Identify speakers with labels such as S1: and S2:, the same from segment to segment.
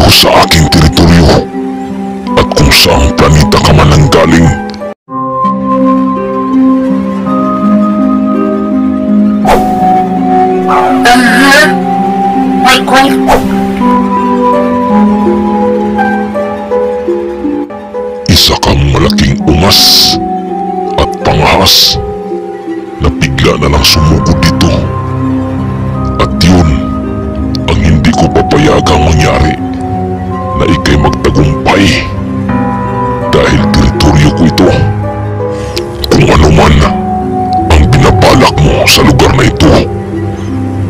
S1: ko sa aking teritoryo at kung saang planeta ka man nanggaling. Isa kang malaking ungas at panghas na bigla na lang sumugod dito. At yun ang hindi ko papayagang mangyari, na ika'y magtagumpay dahil teritoryo ko ito. Kung ano man ang binabalak mo sa lugar na ito,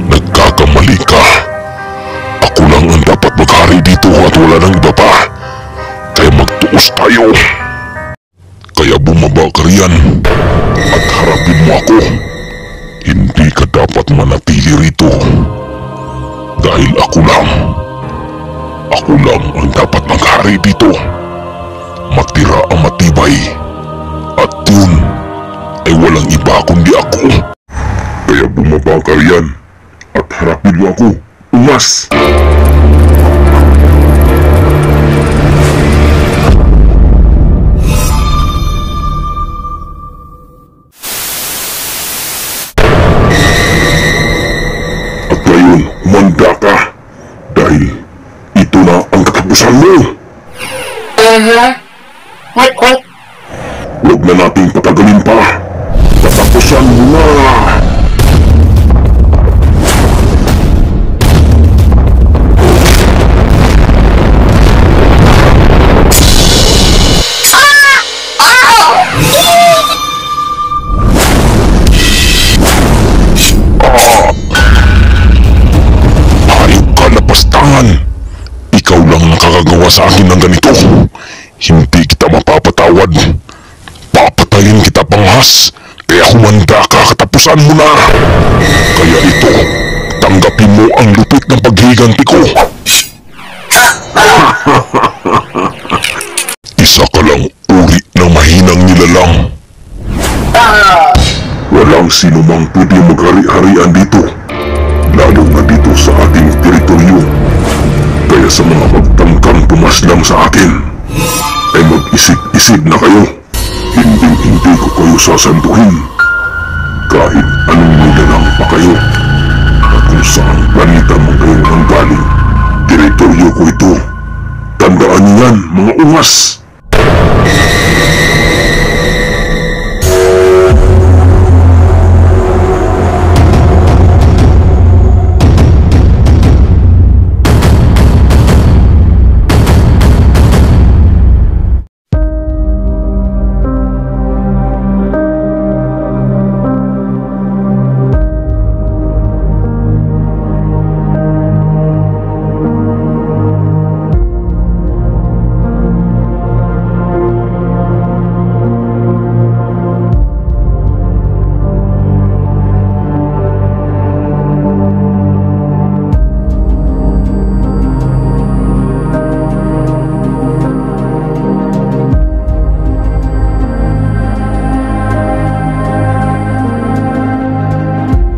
S1: nagkakamali ka. Ako lang ang dapat maghari dito at wala nang iba pa. Kaya magtuos tayo. Kaya bumaba ka riyan at harapin mo ako. Hindi ka dapat manatili rito dahil ako lang ang dapat maghari dito. Matira ang matibay at yun ay walang iba kundi ako. Kaya bumaba ka riyan at harapin mo ako, ungas! At ngayon, humanda ka dahil ito na ang katapusan mo. Huwag na nating patagalin pa. Katapusan mo na. Ikaw lang nakakagawa sa akin ng ganito. Hindi kita mapapatawad. Papatayin kita, panghas. Kaya humanda ka, katapusan mo na. Kaya ito, tanggapin mo ang lupit ng paghiganti ko. Isa ka lang uri ng mahinang nilalang. Walang sino mang pwede maghari-harian dito, lalo na dito sa ating teritoryo. Kaya sa mga magtangkang pumaslang sa akin, ay mag-isip-isip na kayo. Hindi ko kayo sasanduhin. Kahit anong nilalang pa kayo. At kung saan planeta man kayo nanggaling, teritoryo ko ito. Tandaan niyo yan, mga ungas!